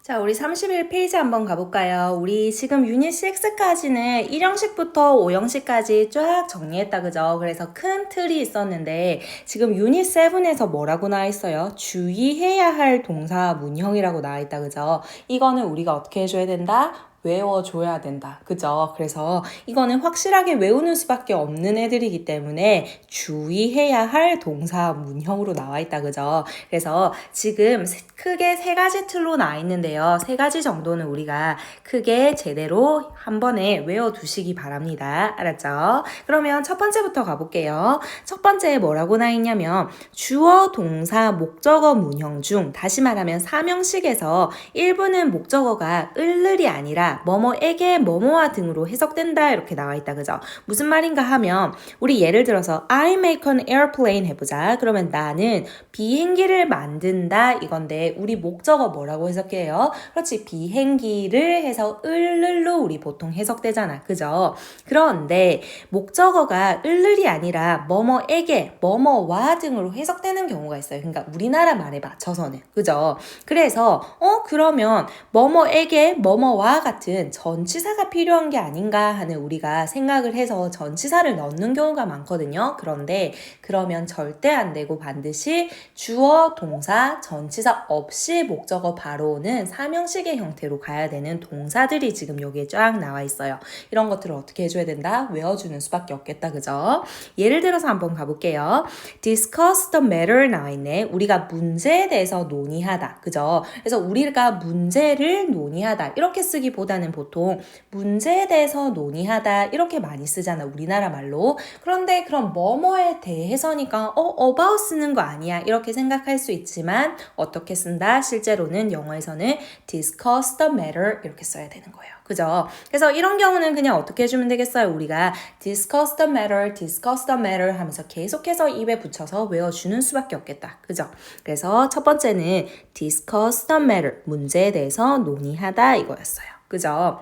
자, 우리 31페이지 한번 가볼까요? 우리 지금 유닛 6까지는 1형식부터 5형식까지 쫙 정리했다, 그죠? 그래서 큰 틀이 있었는데 지금 유닛 7에서 뭐라고 나와 있어요? 주의해야 할 동사 문형이라고 나와 있다, 그죠? 이거는 우리가 어떻게 해줘야 된다? 외워줘야 된다. 그죠? 그래서 이거는 확실하게 외우는 수밖에 없는 애들이기 때문에 주의해야 할 동사 문형으로 나와 있다. 그죠? 그래서 지금 크게 세 가지 틀로 나와 있는데요. 세 가지 정도는 우리가 크게 제대로 한 번에 외워두시기 바랍니다. 알았죠? 그러면 첫 번째부터 가볼게요. 첫 번째 뭐라고 나와 있냐면 주어, 동사, 목적어 문형 중 다시 말하면 3형식에서 일부는 목적어가 을을이 아니라 뭐뭐에게 뭐뭐와 등으로 해석된다 이렇게 나와 있다. 그죠? 무슨 말인가 하면 우리 예를 들어서 I make an airplane 해보자. 그러면 나는 비행기를 만든다 이건데 우리 목적어 뭐라고 해석해요? 그렇지. 비행기를 해서 을을로 우리 보통 해석되잖아. 그죠? 그런데 목적어가 을을이 아니라 뭐뭐에게 뭐뭐와 등으로 해석되는 경우가 있어요. 그러니까 우리나라 말에 맞춰서는. 그죠? 그래서 그러면 뭐뭐에게 뭐뭐와 같은 전치사가 필요한 게 아닌가 하는 우리가 생각을 해서 전치사를 넣는 경우가 많거든요. 그런데 그러면 절대 안 되고 반드시 주어, 동사, 전치사 없이 목적어 바로 오는 3형식의 형태로 가야 되는 동사들이 지금 여기에 쫙 나와 있어요. 이런 것들을 어떻게 해줘야 된다? 외워주는 수밖에 없겠다. 그죠? 예를 들어서 한번 가볼게요. discuss the matter 나와 있네. 우리가 문제에 대해서 논의하다. 그죠? 그래서 우리가 문제를 논의하다. 이렇게 쓰기보다는 보통 문제에 대해서 논의하다. 이렇게 많이 쓰잖아. 우리나라 말로. 그런데 그럼 뭐뭐에 대해서니까 about 쓰는 거 아니야. 이렇게 생각할 수 있지만 어떻게 쓴다? 실제로는 영어에서는 discuss the matter 이렇게 써야 되는 거예요. 그죠? 그래서 이런 경우는 그냥 어떻게 해주면 되겠어요? 우리가 discuss the matter 하면서 계속해서 입에 붙여서 외워주는 수밖에 없겠다. 그죠? 그래서 첫 번째는 discuss the matter, 문제에 대해서 논의하다 이거였어요. 그죠?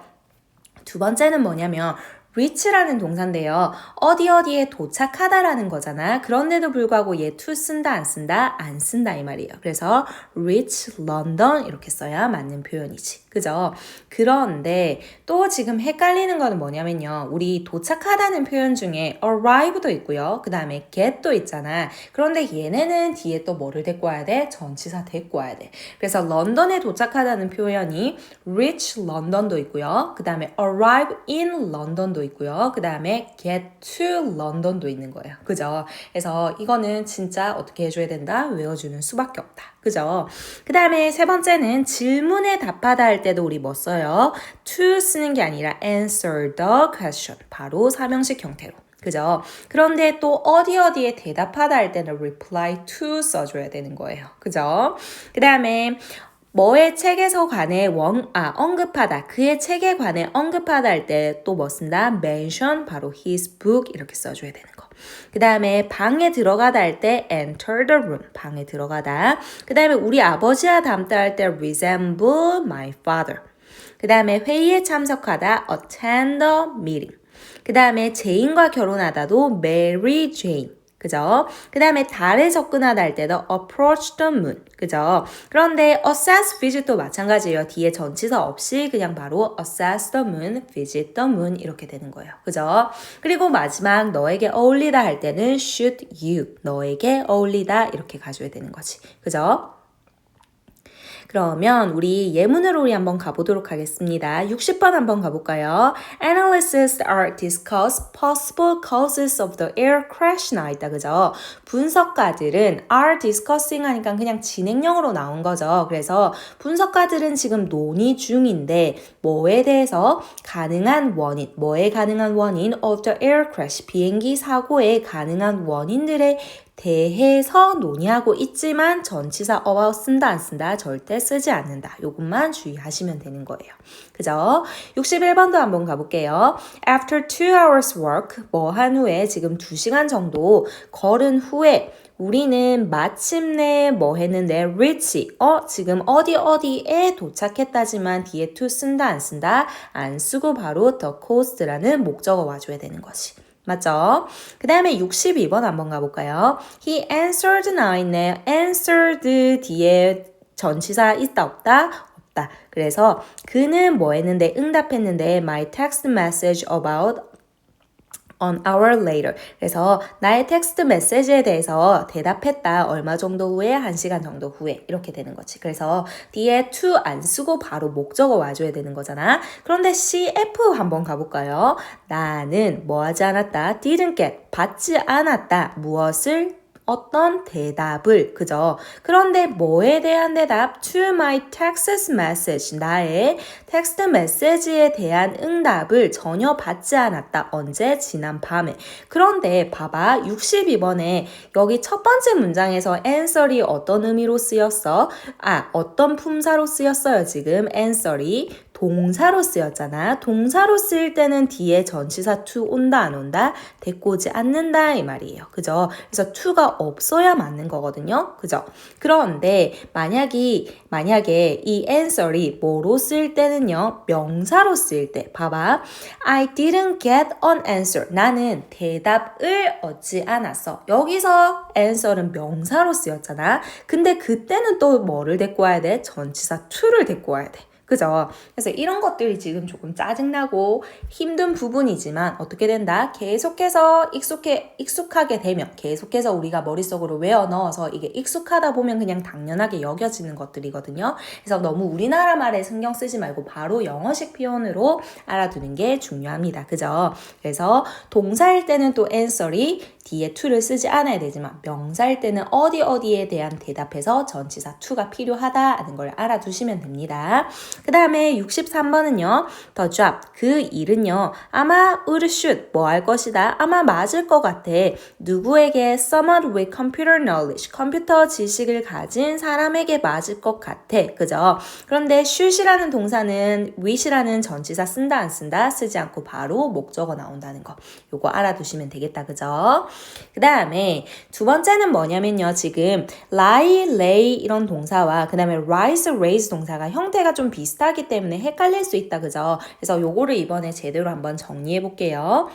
두 번째는 뭐냐면 reach라는 동사인데요. 어디에 도착하다라는 거잖아. 그런데도 불구하고 얘 to 쓴다 안 쓴다? 안 쓴다 이 말이에요. 그래서 reach London 이렇게 써야 맞는 표현이지. 그죠? 그런데 또 지금 헷갈리는 거는 뭐냐면요. 우리 도착하다는 표현 중에 arrive도 있고요. 그 다음에 get도 있잖아. 그런데 얘네는 뒤에 또 뭐를 데리고 와야 돼? 전치사 데리고 와야 돼. 그래서 런던에 도착하다는 표현이 reach London도 있고요. 그 다음에 arrive in London도 있고요. 그 다음에 get to London도 있는 거예요. 그죠? 그래서 이거는 진짜 어떻게 해줘야 된다? 외워주는 수밖에 없다. 그죠? 그 다음에 세 번째는 질문에 답하다 할 때도 우리 뭐 써요? to 쓰는 게 아니라 answer the question. 바로 삼형식 형태로. 그죠? 그런데 또 어디에 대답하다 할 때는 reply to 써줘야 되는 거예요. 그죠? 그 다음에 뭐의 책에서 관해 언급하다. 그의 책에 관해 언급하다 할 때 또 뭐 쓴다? mention 바로 his book 이렇게 써줘야 되는 거. 그 다음에 방에 들어가다 할 때 enter the room. 방에 들어가다. 그 다음에 우리 아버지와 닮다 할 때 resemble my father. 그 다음에 회의에 참석하다 attend the meeting. 그 다음에 제인과 결혼하다도 marry Jane. 그죠? 그 다음에 달에 접근하다 할 때도 approach the moon. 그죠? 그런데 assess, visit도 마찬가지예요. 뒤에 전치사 없이 그냥 바로 assess the moon, visit the moon 이렇게 되는 거예요. 그죠? 그리고 마지막 너에게 어울리다 할 때는 should you. 너에게 어울리다 이렇게 가져야 되는 거지. 그죠? 그러면 우리 예문으로 우리 한번 가보도록 하겠습니다. 60번 한번 가볼까요? Analysts are discuss possible causes of the air crash 나와 있다. 그죠? 분석가들은 are discussing 하니까 그냥 진행형으로 나온 거죠. 그래서 분석가들은 지금 논의 중인데 뭐에 대해서 뭐에 가능한 원인 of the air crash 비행기 사고의 가능한 원인들에 대해서 논의하고 있지만 전치사 about 쓴다 안 쓴다 절대 쓰지 않는다. 요것만 주의하시면 되는 거예요. 그죠? 61번도 한번 가볼게요. After 2 hours work 뭐 한 후에 지금 2시간 정도 걸은 후에 우리는 마침내 뭐 했는데 reach 지금 어디에 도착했다지만 뒤에 to 쓴다 안 쓴다 안 쓰고 바로 the coast라는 목적어 와줘야 되는 거지. 맞죠? 그 다음에 62번 한번 가볼까요? He answered 나와 있네요. answered 뒤에 전치사 있다 없다? 없다. 그래서 그는 뭐 했는데 응답했는데 my text message about an hour later. 그래서 나의 텍스트 메시지에 대해서 대답했다. 얼마 정도 후에? 1시간 정도 후에. 이렇게 되는 거지. 그래서 뒤에 to 안 쓰고 바로 목적어 와줘야 되는 거잖아. 그런데 CF 한번 가볼까요? 나는 뭐 하지 않았다? didn't get. 받지 않았다. 무엇을? 어떤 대답을, 그죠? 그런데 뭐에 대한 대답? To my text message. 나의 텍스트 메시지에 대한 응답을 전혀 받지 않았다. 언제? 지난 밤에. 그런데 봐봐. 62번에 여기 첫 번째 문장에서 answer이 어떤 의미로 쓰였어? 어떤 품사로 쓰였어요, 지금? answer이 동사로 쓰였잖아. 동사로 쓰일 때는 뒤에 전치사 to 온다 안 온다? 데리고 오지 않는다 이 말이에요. 그죠? 그래서 to가 없어야 맞는 거거든요. 그죠? 그런데 만약에 이 answer이 뭐로 쓰일 때는요. 명사로 쓰일 때 봐봐. I didn't get an answer. 나는 대답을 얻지 않았어. 여기서 answer은 명사로 쓰였잖아. 근데 그때는 또 뭐를 데리고 와야 돼? 전치사 to를 데리고 와야 돼. 그죠? 그래서 이런 것들이 지금 조금 짜증나고 힘든 부분이지만 어떻게 된다? 계속해서 익숙하게 되면 계속해서 우리가 머릿속으로 외워 넣어서 이게 익숙하다 보면 그냥 당연하게 여겨지는 것들이거든요. 그래서 너무 우리나라 말에 신경 쓰지 말고 바로 영어식 표현으로 알아두는 게 중요합니다. 그죠? 그래서 동사일 때는 또 answer이 뒤에 to를 쓰지 않아야 되지만 명사일 때는 어디에 대한 대답에서 전치사 to가 필요하다는 걸 알아두시면 됩니다. 그 다음에 63번은요. The job, 그 일은요. 아마 would should, 뭐 할 것이다. 아마 맞을 것 같아. 누구에게? Someone with computer knowledge, 컴퓨터 지식을 가진 사람에게 맞을 것 같아. 그죠? 그런데 should이라는 동사는 wish라는 전치사 쓴다 안 쓴다? 쓰지 않고 바로 목적어 나온다는 거. 요거 알아두시면 되겠다. 그죠? 그 다음에 두 번째는 뭐냐면요. 지금 lie, lay 이런 동사와 그 다음에 rise, raise 동사가 형태가 좀 비슷하기 때문에 헷갈릴 수 있다. 그죠? 그래서 요거를 이번에 제대로 한번 정리해 볼게요.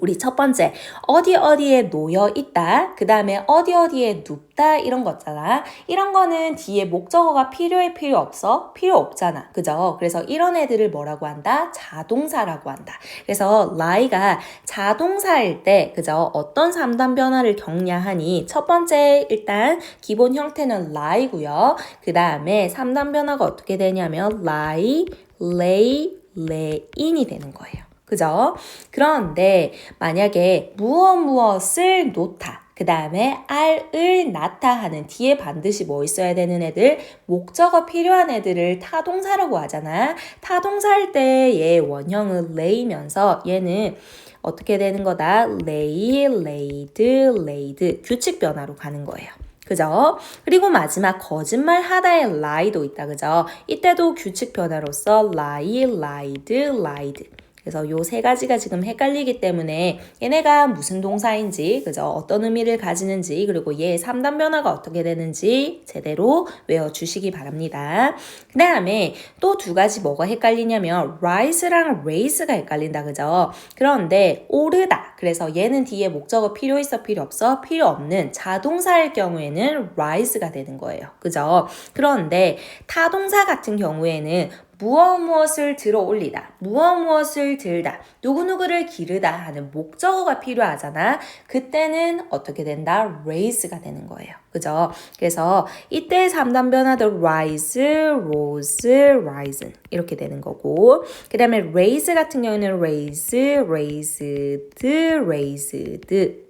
우리 첫 번째, 어디에 놓여 있다. 그 다음에 어디에 눕다. 이런 거잖아. 이런 거는 뒤에 목적어가 필요해? 필요 없어? 필요 없잖아. 그죠? 그래서 이런 애들을 뭐라고 한다? 자동사라고 한다. 그래서 lie가 자동사일 때, 그죠? 어떤 3단 변화를 겪냐하니 첫 번째 일단 기본 형태는 lie고요. 그 다음에 3단 변화가 어떻게 되냐면 lie, lay, lay인이 되는 거예요. 그죠? 그런데 만약에 무엇을 놓다. 그 다음에 알을 낳다 하는 뒤에 반드시 뭐 있어야 되는 애들? 목적어 필요한 애들을 타동사라고 하잖아. 타동사일 때의 원형은 lay면서 얘는 어떻게 되는 거다? lay, laid, laid. 규칙 변화로 가는 거예요. 그죠? 그리고 마지막 거짓말 하다의 lie도 있다. 그죠? 이때도 규칙 변화로서 lie, lied, lied. 그래서 요 세 가지가 지금 헷갈리기 때문에 얘네가 무슨 동사인지, 그죠? 어떤 의미를 가지는지, 그리고 얘의 3단 변화가 어떻게 되는지 제대로 외워주시기 바랍니다. 그 다음에 또 두 가지 뭐가 헷갈리냐면 rise랑 raise가 헷갈린다, 그죠? 그런데 오르다. 그래서 얘는 뒤에 목적어 필요 있어, 필요 없어? 필요 없는 자동사일 경우에는 rise가 되는 거예요. 그죠? 그런데 타동사 같은 경우에는 무엇을 들어 올리다, 무엇을 들다, 누구누구를 기르다 하는 목적어가 필요하잖아. 그때는 어떻게 된다? raise가 되는 거예요. 그죠? 그래서 이때 3단 변화도 rise, rose, risen 이렇게 되는 거고 그 다음에 raise 같은 경우는 raise, raised, raised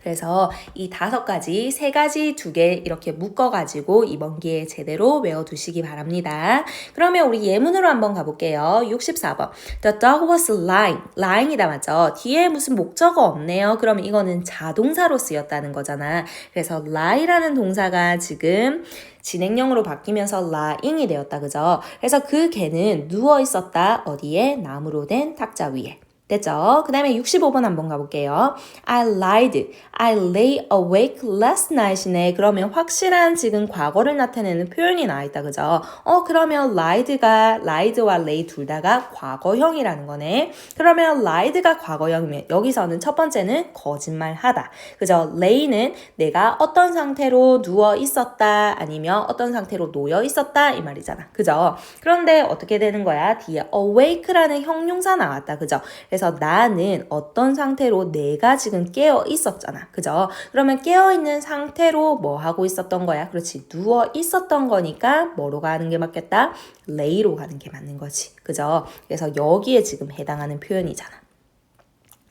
그래서 이 5가지, 3가지 2개 이렇게 묶어가지고 이번 기회에 제대로 외워두시기 바랍니다. 그러면 우리 예문으로 한번 가볼게요. 64번. The dog was lying. lying이다 맞죠? 뒤에 무슨 목적어 없네요. 그러면 이거는 자동사로 쓰였다는 거잖아. 그래서 lie라는 동사가 지금 진행형으로 바뀌면서 lying이 되었다. 그죠? 그래서 그 개는 누워 있었다. 어디에? 나무로 된 탁자 위에. 됐죠? 그 다음에 65번 한번 가볼게요. I lied. I lay awake last night이네. 그러면 확실한 지금 과거를 나타내는 표현이 나와있다. 그죠? 그러면 lied와 lay 둘 다가 과거형이라는 거네. 그러면 lied가 과거형이면 여기서는 첫 번째는 거짓말하다. 그죠? lay는 내가 어떤 상태로 누워 있었다 아니면 어떤 상태로 놓여 있었다 이 말이잖아. 그죠? 그런데 어떻게 되는 거야? 뒤에 awake라는 형용사 나왔다. 그죠? 그래서 나는 어떤 상태로 내가 지금 깨어 있었잖아. 그죠? 그러면 깨어 있는 상태로 뭐 하고 있었던 거야? 그렇지. 누워 있었던 거니까 뭐로 가는 게 맞겠다? lay로 가는 게 맞는 거지. 그죠? 그래서 여기에 지금 해당하는 표현이잖아.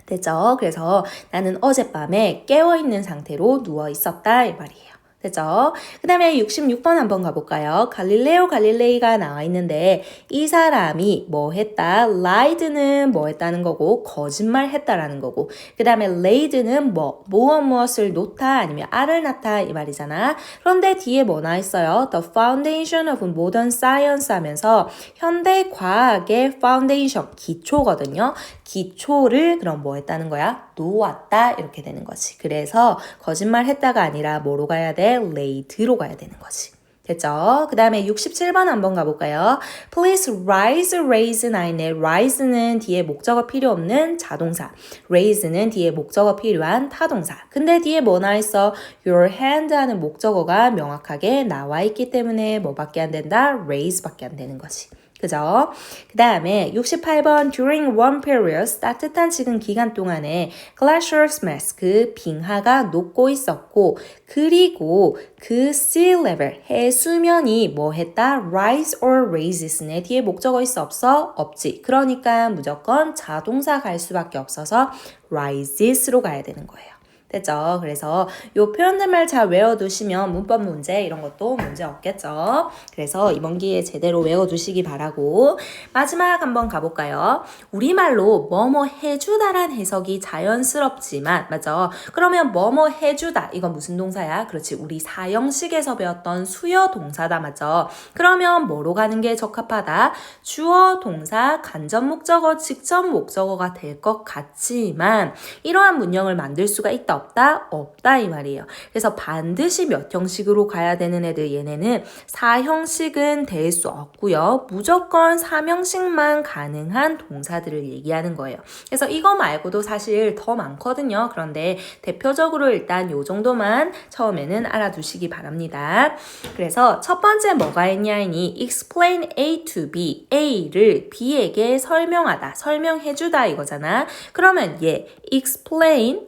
됐죠? 그래서 나는 어젯밤에 깨어 있는 상태로 누워 있었다 이 말이에요. 됐죠? 그 다음에 66번 한번 가볼까요? 갈릴레오 갈릴레이가 나와 있는데 이 사람이 뭐 했다? lied는 뭐 했다는 거고 거짓말 했다라는 거고 그 다음에 layed는 무엇을 놓다 아니면 알을 낳다 이 말이잖아. 그런데 뒤에 뭐 나와 있어요? The foundation of modern science 하면서 현대 과학의 foundation, 기초거든요. 기초를 그럼 뭐 했다는 거야? 놓았다 이렇게 되는 거지. 그래서 거짓말 했다가 아니라 뭐로 가야 돼? laid로 가야 되는 거지. 됐죠? 그 다음에 67번 한번 가볼까요? Please raise 9에 rise는 뒤에 목적어 필요 없는 자동사, raise는 뒤에 목적어 필요한 타동사. 근데 뒤에 뭐 나와 있어? Your hand 하는 목적어가 명확하게 나와 있기 때문에 뭐밖에 안 된다? raise밖에 안 되는 거지. 그죠? 그 다음에 68번 during one period 따뜻한 지금 기간 동안에 glaciers mass 그 빙하가 녹고 있었고 그리고 그 sea level 해수면이 뭐 했다? rise or raises네 뒤에 목적어 있어 없어? 없지. 그러니까 무조건 자동사 갈 수밖에 없어서 rises로 가야 되는 거예요. 됐죠? 그래서 요 표현들만 잘 외워두시면 문법 문제 이런 것도 문제 없겠죠? 그래서 이번 기회에 제대로 외워두시기 바라고 마지막 한번 가볼까요? 우리말로 뭐뭐 해주다란 해석이 자연스럽지만 맞죠? 그러면 뭐뭐 해주다 이건 무슨 동사야? 그렇지 우리 사형식에서 배웠던 수요 동사다 맞죠? 그러면 뭐로 가는 게 적합하다? 주어, 동사, 간접 목적어, 직접 목적어가 될 것 같지만 이러한 문형을 만들 수가 있다 없다? 없다 이 말이에요. 그래서 반드시 몇 형식으로 가야 되는 애들 얘네는 4형식은 될 수 없고요. 무조건 3형식만 가능한 동사들을 얘기하는 거예요. 그래서 이거 말고도 사실 더 많거든요. 그런데 대표적으로 일단 요 정도만 처음에는 알아두시기 바랍니다. 그래서 첫 번째 뭐가 있냐니 explain A to B, A를 B에게 설명하다, 설명해주다 이거잖아. 그러면 얘 explain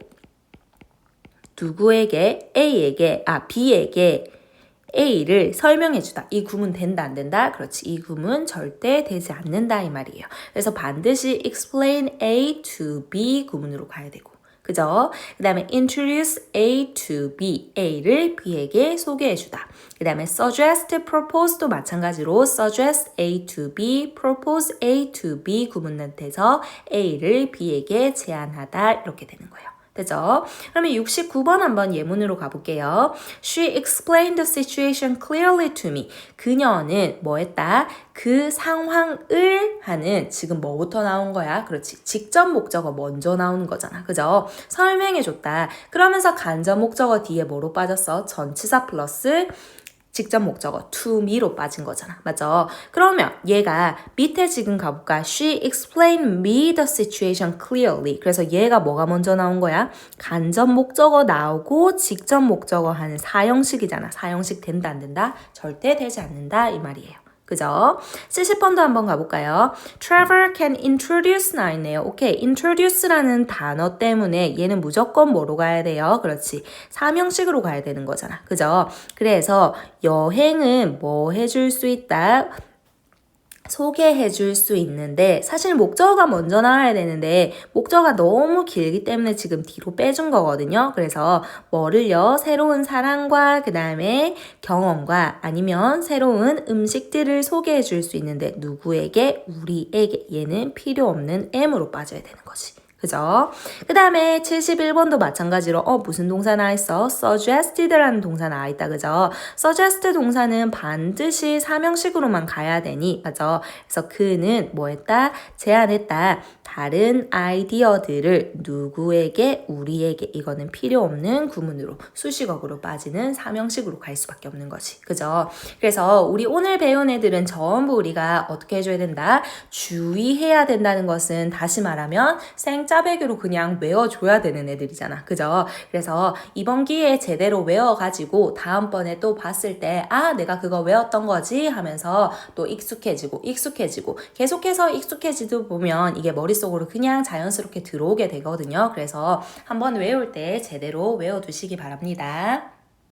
누구에게? B에게 A를 설명해주다. 이 구문 된다 안 된다? 그렇지. 이 구문 절대 되지 않는다 이 말이에요. 그래서 반드시 explain A to B 구문으로 가야 되고 그죠? 그 다음에 introduce A to B, A를 B에게 소개해주다. 그 다음에 suggest, propose도 마찬가지로 suggest A to B, propose A to B 구문한테서 A를 B에게 제안하다 이렇게 되는 거예요. 되죠? 그러면 69번 한번 예문으로 가볼게요. She explained the situation clearly to me. 그녀는 뭐 했다? 그 상황을 하는 지금 뭐부터 나온 거야? 그렇지. 직접 목적어 먼저 나오는 거잖아. 그죠? 설명해줬다. 그러면서 간접 목적어 뒤에 뭐로 빠졌어? 전치사 플러스 직접 목적어 to me로 빠진 거잖아. 맞죠? 그러면 얘가 밑에 지금 가볼까? She explained me the situation clearly. 그래서 얘가 뭐가 먼저 나온 거야? 간접 목적어 나오고 직접 목적어 하는 사형식이잖아. 사형식 된다 안 된다? 절대 되지 않는다 이 말이에요. 그죠? 70번도 한번 가볼까요? Trevor can introduce 나 있네요. 오케이. introduce라는 단어 때문에 얘는 무조건 뭐로 가야 돼요? 그렇지. 사명식으로 가야 되는 거잖아. 그죠? 그래서 여행은 뭐 해줄 수 있다? 소개해 줄 수 있는데 사실 목적어가 먼저 나와야 되는데 목적어가 너무 길기 때문에 지금 뒤로 빼준 거거든요. 그래서 뭐를요? 새로운 사랑과 그 다음에 경험과 아니면 새로운 음식들을 소개해 줄 수 있는데 누구에게? 우리에게. 얘는 필요 없는 M으로 빠져야 되는 거지. 그죠? 그 다음에 71번도 마찬가지로 무슨 동사 나와 있어? suggested라는 동사 나와 있다. 그죠? suggest 동사는 반드시 사명식으로만 가야 되니 맞죠? 그래서 그는 뭐 했다? 제안했다. 다른 아이디어들을 누구에게, 우리에게, 이거는 필요 없는 구문으로 수식어구로 빠지는 삼형식으로 갈 수밖에 없는 거지. 그죠? 그래서 우리 오늘 배운 애들은 전부 우리가 어떻게 해줘야 된다? 주의해야 된다는 것은 다시 말하면 생짜배기로 그냥 외워줘야 되는 애들이잖아. 그죠? 그래서 이번 기회에 제대로 외워가지고 다음번에 또 봤을 때 내가 그거 외웠던 거지 하면서 또 익숙해지고 계속해서 익숙해지다 보면 이게 머릿속으로 그냥 자연스럽게 들어오게 되거든요. 그래서 한번 외울 때 제대로 외워두시기 바랍니다.